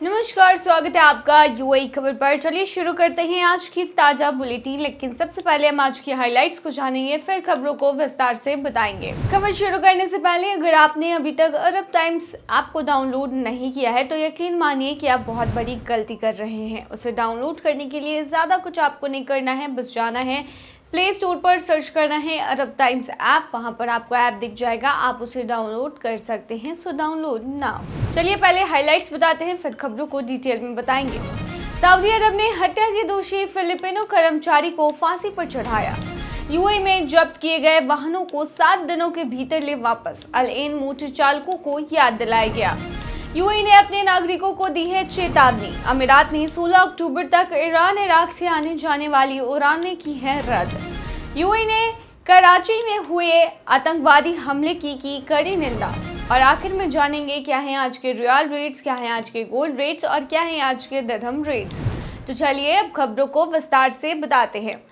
नमस्कार, स्वागत है आपका यूएई खबर पर। चलिए शुरू करते हैं आज की ताज़ा बुलेटिन। लेकिन सबसे पहले हम आज की हाइलाइट्स को जानेंगे, फिर खबरों को विस्तार से बताएंगे। खबर शुरू करने से पहले अगर आपने अभी तक अरब टाइम्स ऐप को डाउनलोड नहीं किया है तो यकीन मानिए कि आप बहुत बड़ी गलती कर रहे हैं। उसे डाउनलोड करने के लिए ज़्यादा कुछ आपको नहीं करना है, बस जाना है प्ले स्टोर पर, सर्च करना है अरब टाइम्स ऐप। वहां पर आपको ऐप दिख जाएगा, आप उसे डाउनलोड कर सकते हैं। So download now. चलिए पहले हाइलाइट्स बताते हैं, फिर खबरों को डिटेल में बताएंगे। सऊदी अरब ने हत्या के दोषी फिलिपिनो कर्मचारी को फांसी पर चढ़ाया। यूएई में जब्त किए गए वाहनों को 7 दिनों के भीतर ले वापस, अल एन मोटर चालकों को याद दिलाया गया। यूएई ने अपने नागरिकों को दी है चेतावनी। अमीरात ने 16 अक्टूबर तक ईरान इराक से आने जाने वाली उड़ानें की है रद्द। यूएई ने कराची में हुए आतंकवादी हमले की कड़ी निंदा। और आखिर में जानेंगे क्या है आज के रियल रेट्स, क्या है आज के गोल्ड रेट्स और क्या है आज के दिरहम रेट्स। तो चलिए अब खबरों को विस्तार से बताते हैं।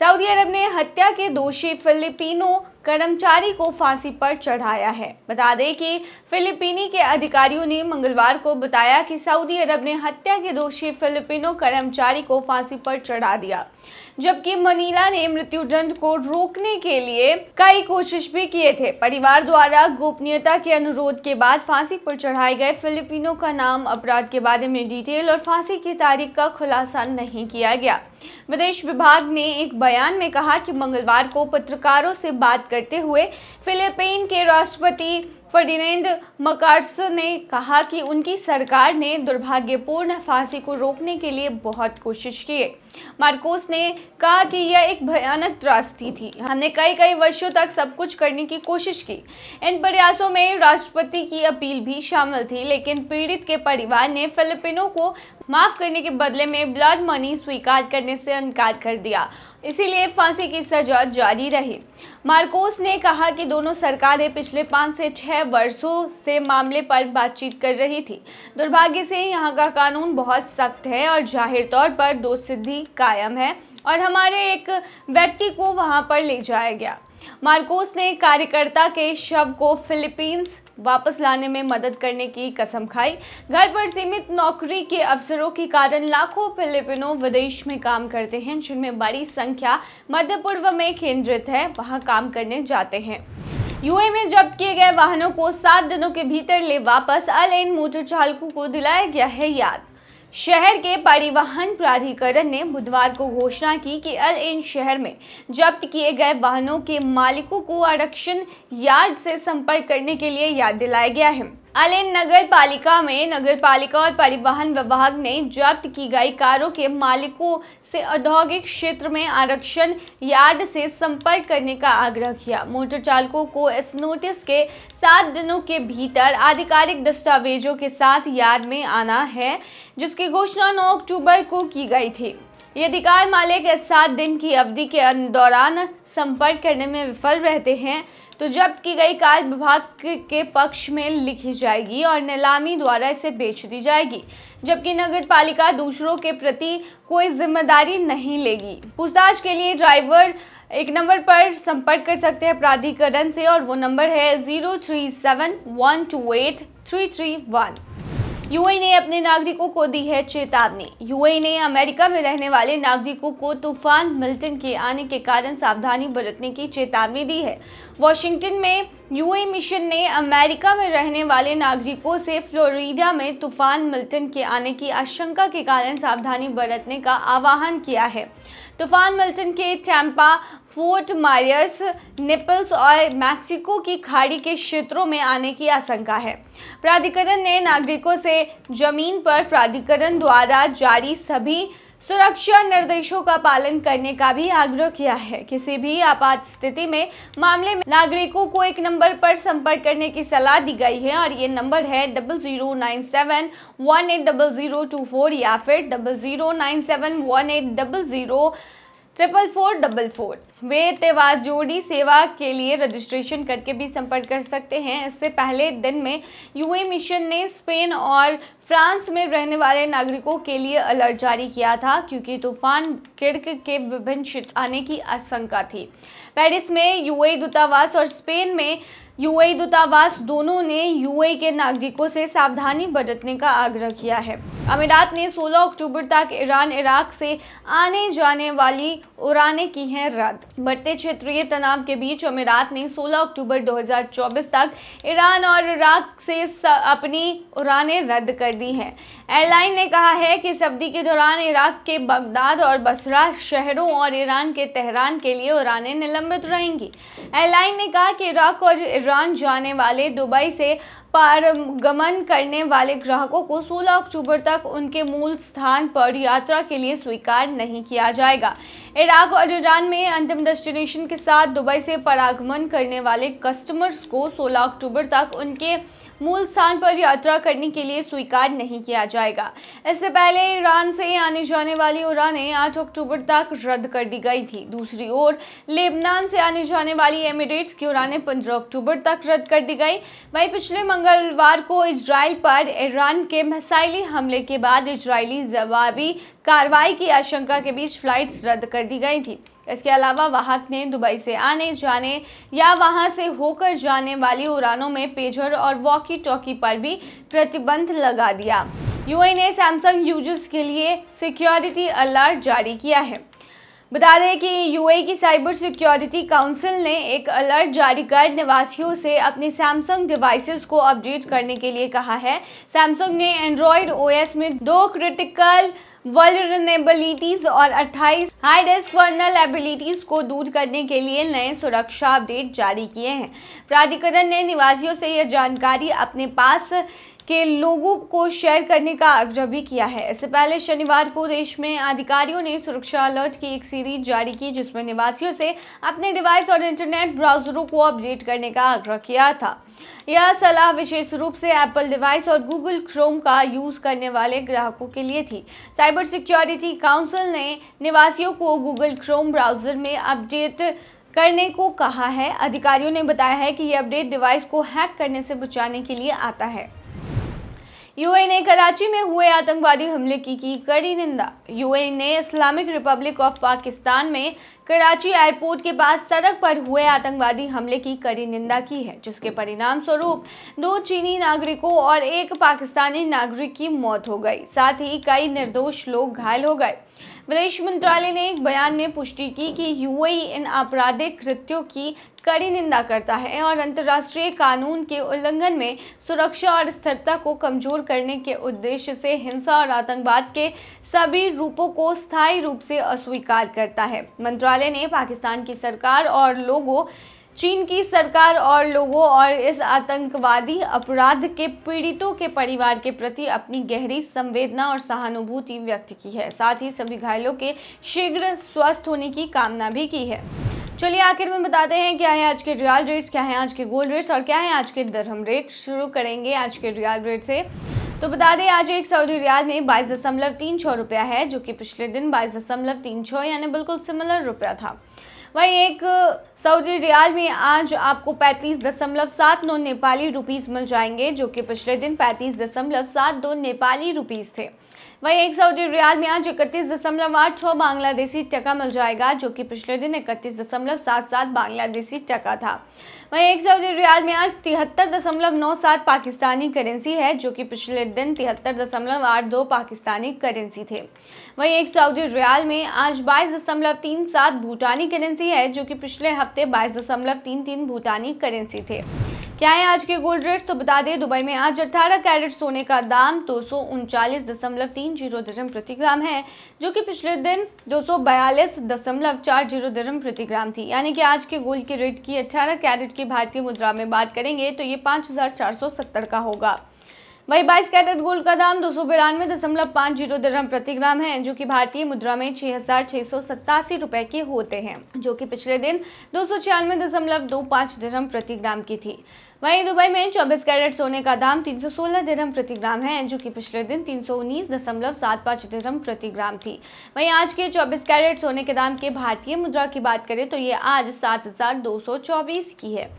सऊदी अरब ने हत्या के दोषी फिलिपिनो कर्मचारी को फांसी पर चढ़ाया है। बता दें कि फिलिपीनी के अधिकारियों ने मंगलवार को बताया कि सऊदी अरब ने हत्या के दोषी फिलिपिनो कर्मचारी को फांसी पर चढ़ा दिया, जबकि मनीला ने मृत्युदंड को रोकने के लिए कई कोशिश भी किए थे। परिवार द्वारा गोपनीयता के अनुरोध के बाद फांसी पर चढ़ाए गए फिलिपिनो का नाम, अपराध के बारे में डिटेल और फांसी की तारीख का खुलासा नहीं किया गया। विदेश विभाग ने एक बयान में कहा कि मंगलवार को पत्रकारों से बात करते हुए फिलीपीन के राष्ट्रपति फर्डिनेंड मार्कोस ने कहा कि उनकी सरकार ने दुर्भाग्यपूर्ण फांसी को रोकने के लिए बहुत कोशिश की है। मार्कोस ने कहा कि यह एक भयानक त्रासदी थी। हमने कई वर्षों तक सब कुछ करने की कोशिश की। इन प्रयासों में राष्ट्रपति की अपील भी शामिल थी, लेकिन पीड़ित के परिवार ने फिलिपिनो को माफ करने के बदले में ब्लड मनी स्वीकार करने से इनकार कर दिया, इसीलिए फांसी की सजा जारी रही। मार्कोस ने कहा कि दोनों सरकारें पिछले 5 से 6 वर्षों से मामले पर बातचीत कर रही थी। दुर्भाग्य से यहाँ का कानून बहुत सख्त है और जाहिर तौर पर दोषसिद्धि कायम है और हमारे एक व्यक्ति को वहाँ पर ले जाया गया। मार्कोस ने कार्यकर्ता के शव को फिलीपींस वापस लाने में मदद करने की कसम खाई। घर पर सीमित नौकरी के अवसरों के कारण लाखों फिलिपिनो विदेश में काम करते हैं, जिनमें बड़ी संख्या मध्य पूर्व में केंद्रित है, वहां काम करने जाते हैं। यूएई में जब्त किए गए वाहनों को 7 दिनों के भीतर ले वापस, अल एन मोटर चालकों को दिलाया गया है याद। शहर के परिवहन प्राधिकरण ने बुधवार को घोषणा की कि अल एन शहर में जब्त किए गए वाहनों के मालिकों को आरक्षण यार्ड से संपर्क करने के लिए याद दिलाया गया है। अल एन नगर पालिका में नगर पालिका और परिवहन विभाग ने जब्त की गई कारों के मालिकों से औद्योगिक क्षेत्र में आरक्षण यार्ड से संपर्क करने का आग्रह किया। मोटर चालकों को इस नोटिस के 7 दिनों के भीतर आधिकारिक दस्तावेजों के साथ यार्ड में आना है, जिसकी घोषणा 9 अक्टूबर को की गई थी। ये अधिकार मालिक इस 7 दिन की अवधि के दौरान संपर्क करने में विफल रहते हैं तो जब्त की गई कार विभाग के पक्ष में लिखी जाएगी और नीलामी द्वारा इसे बेच दी जाएगी, जबकि नगर पालिका दूसरों के प्रति कोई जिम्मेदारी नहीं लेगी। पूछताछ के लिए ड्राइवर एक नंबर पर संपर्क कर सकते हैं प्राधिकरण से और वो नंबर है 0371283331। यूएई ने अपने नागरिकों को दी है चेतावनी। यूएई ने अमेरिका में रहने वाले नागरिकों को तूफान मिल्टन के आने के कारण सावधानी बरतने की चेतावनी दी है। वॉशिंगटन में यूएई मिशन ने अमेरिका में रहने वाले नागरिकों से फ्लोरिडा में तूफान मिल्टन के आने की आशंका के कारण सावधानी बरतने का आह्वान किया है। तूफान मिल्टन के टैम्पा, फोर्ट मायर्स, नेपल्स और मैक्सिको की खाड़ी के क्षेत्रों में आने की आशंका है। प्राधिकरण ने नागरिकों से जमीन पर प्राधिकरण द्वारा जारी सभी सुरक्षा निर्देशों का पालन करने का भी आग्रह किया है। किसी भी आपात स्थिति में मामले में नागरिकों को एक नंबर पर संपर्क करने की सलाह दी गई है और ये नंबर है 0097180024 या फिर 009718004444। वे त्योहार जोड़ी सेवा के लिए रजिस्ट्रेशन करके भी संपर्क कर सकते हैं। इससे पहले दिन में यूएई मिशन ने स्पेन और फ्रांस में रहने वाले नागरिकों के लिए अलर्ट जारी किया था, क्योंकि तूफान किर्क के विभिन्न क्षेत्र आने की आशंका थी। पेरिस में यूएई दूतावास और स्पेन में यूएई दूतावास दोनों ने यूएई के नागरिकों से सावधानी बरतने का आग्रह किया है। अमीरात ने 16 अक्टूबर तक ईरान इराक से आने जाने वाली उड़ानें की हैं रद्द। बढ़ते क्षेत्रीय तनाव के बीच अमीरात ने 16 अक्टूबर 2024 तक ईरान और इराक से अपनी उड़ानें रद्द कर दी हैं। एयरलाइन ने कहा है कि इस अवधि के दौरान इराक के बगदाद और बसरा शहरों और ईरान के तेहरान के लिए उड़ानें निलंबित रहेंगी। एयरलाइन ने कहा कि इराक और ईरान जाने वाले दुबई से पारगमन करने वाले ग्राहकों को 16 अक्टूबर तक उनके मूल स्थान पर यात्रा के लिए स्वीकार नहीं किया जाएगा। इराक और ईरान में अंतिम डेस्टिनेशन के साथ दुबई से परागमन करने वाले कस्टमर्स को 16 अक्टूबर तक उनके मूल स्थान पर यात्रा करने के लिए स्वीकार नहीं किया जाएगा। इससे पहले ईरान से आने जाने वाली उड़ानें 8 अक्टूबर तक रद्द कर दी गई थी। दूसरी ओर लेबनान से आने जाने वाली एमिरेट्स की उड़ानें 15 अक्टूबर तक रद्द कर दी गई। वहीं पिछले मंगलवार को इजराइल पर ईरान के मिसाइली हमले के बाद इजरायली जवाबी कार्रवाई की आशंका के बीच फ्लाइट्स रद्द कर दी गई थी। इसके अलावा वाहक ने दुबई से आने जाने या वहां से होकर जाने वाली उड़ानों में पेजर और वॉकी टॉकी पर भी प्रतिबंध लगा दिया। यूएई ने सैमसंग यूजर्स के लिए सिक्योरिटी अलर्ट जारी किया है। बता दें कि यूएई की साइबर सिक्योरिटी काउंसिल ने एक अलर्ट जारी कर निवासियों से अपने सैमसंग डिवाइसेस को अपडेट करने के लिए कहा है। सैमसंग ने एंड्रॉयड ओएस में 2 क्रिटिकल वल्नरेबिलिटीज और 28 हाई रिस्क वल्नरेबिलिटीज को दूर करने के लिए नए सुरक्षा अपडेट जारी किए हैं। प्राधिकरण ने निवासियों से यह जानकारी अपने पास के लोगों को शेयर करने का आग्रह भी किया है। इससे पहले शनिवार को देश में अधिकारियों ने सुरक्षा अलर्ट की एक सीरीज जारी की जिसमें निवासियों से अपने डिवाइस और इंटरनेट ब्राउजरों को अपडेट करने का आग्रह किया था। यह सलाह विशेष रूप से एप्पल डिवाइस और गूगल क्रोम का यूज करने वाले ग्राहकों के लिए थी। साइबर सिक्योरिटी काउंसिल ने निवासियों को गूगल क्रोम ब्राउजर में अपडेट करने को कहा है। अधिकारियों ने बताया है कि यह अपडेट डिवाइस को हैक करने से बचाने के लिए आता है। यूएई ने कराची में हुए आतंकवादी हमले की कड़ी निंदा। यूएई ने इस्लामिक रिपब्लिक ऑफ पाकिस्तान में कराची एयरपोर्ट के पास सड़क पर हुए आतंकवादी हमले की कड़ी निंदा की है, जिसके परिणाम स्वरूप 2 चीनी नागरिकों और 1 पाकिस्तानी नागरिक की मौत हो गई। साथ ही कई निर्दोष लोग घायल हो गए। विदेश मंत्रालय ने एक बयान में पुष्टि की कि यूएई इन आपराधिक कृत्यों की कड़ी निंदा करता है और अंतर्राष्ट्रीय कानून के उल्लंघन में सुरक्षा और स्थिरता को कमजोर करने के उद्देश्य से हिंसा और आतंकवाद के सभी रूपों को स्थायी रूप से अस्वीकार करता है। मंत्रालय ने पाकिस्तान की सरकार और लोगों, चीन की सरकार और लोगों और इस आतंकवादी अपराध के पीड़ितों के परिवार के प्रति अपनी गहरी संवेदना और सहानुभूति व्यक्त की है। साथ ही सभी घायलों के शीघ्र स्वस्थ होने की कामना भी की है। चलिए आखिर में बताते हैं क्या है आज के रियल रेट्स, क्या है आज के गोल्ड रेट्स और क्या है आज के दिरहम रेट। शुरू करेंगे आज के रियल रेट से। तो बता दें आज एक सऊदी रियाल में 22.36 रुपया है, जो कि पिछले दिन 22.36 यानी बिल्कुल सिमिलर रुपया था। वहीं एक सऊदी रियाल में आज आपको 35.79 नेपाली रुपीस मिल जाएंगे, जो कि पिछले दिन 35.72 नेपाली रुपीस थे। वहीं एक सऊदी रियाल में आज 31.86 बांग्लादेशी टका मिल जाएगा, जो कि पिछले दिन 31.77 बांग्लादेशी टका था। वहीं एक सऊदी रियाल में आज 73.97 पाकिस्तानी करेंसी है, जो कि पिछले दिन 73.82 पाकिस्तानी करेंसी थे। वहीं एक सऊदी रियाल में आज 22.37 भूटानी करेंसी है, जो कि पिछले हफ्ते 22.33 भूटानी करेंसी थे। क्या है आज के गोल्ड रेट्स, तो बता दें दुबई में आज 18 कैरेट सोने का दाम 239.30 दिरहम प्रति ग्राम है, जो कि पिछले दिन 242.40 दिरहम प्रति ग्राम थी। यानी कि आज के गोल्ड के रेट की 18 कैरेट की भारतीय मुद्रा में बात करेंगे तो ये 5470 का होगा। वही 22 कैरेट गोल्ड का दाम 292.50 दिरहम प्रति ग्राम है, जो कि भारतीय मुद्रा में 6687 रुपए के होते हैं, जो कि पिछले दिन 296.25 दिरहम प्रति ग्राम की थी। वहीं दुबई में 24 कैरेट सोने का दाम 316 दिरहम प्रति ग्राम है, जो कि पिछले दिन 319.75 दिरहम प्रति ग्राम थी। वहीं आज के 24 कैरेट सोने के दाम के भारतीय मुद्रा की बात करें तो ये आज 7224 की है।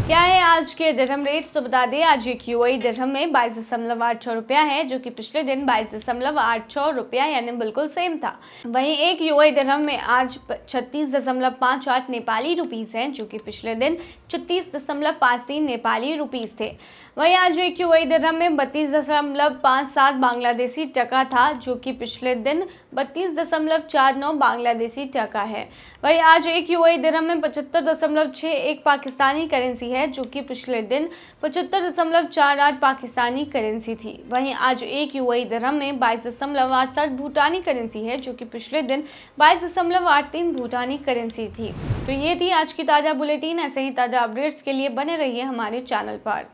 क्या है आज के दिरहम रेट, तो बता दें आज एक यूएई दिरहम में 22.86 रुपया है, जो कि पिछले दिन 22.86 रुपया यानी बिल्कुल सेम था। वहीं एक यूएई दिरहम में आज 36.58 नेपाली रुपीस हैं, जो कि पिछले दिन 36.53 नेपाली रुपीस थे। वहीं आज एक यूएई दिरहम में 32.57 बांग्लादेशी टका था, जो कि पिछले दिन 32.49 बांग्लादेशी टका है। वहीं आज एक यूएई दिरहम में 75.61 पाकिस्तानी करेंसी है, जो कि पिछले दिन 75.48 पाकिस्तानी करेंसी थी। वहीं आज एक यूएई दिरहम में 22.67 भूटानी करेंसी है, जो कि पिछले दिन 22.83 भूटानी करेंसी थी। तो ये थी आज की ताज़ा बुलेटिन। ऐसे ही ताज़ा अपडेट्स के लिए बने रहिए हमारे चैनल पर।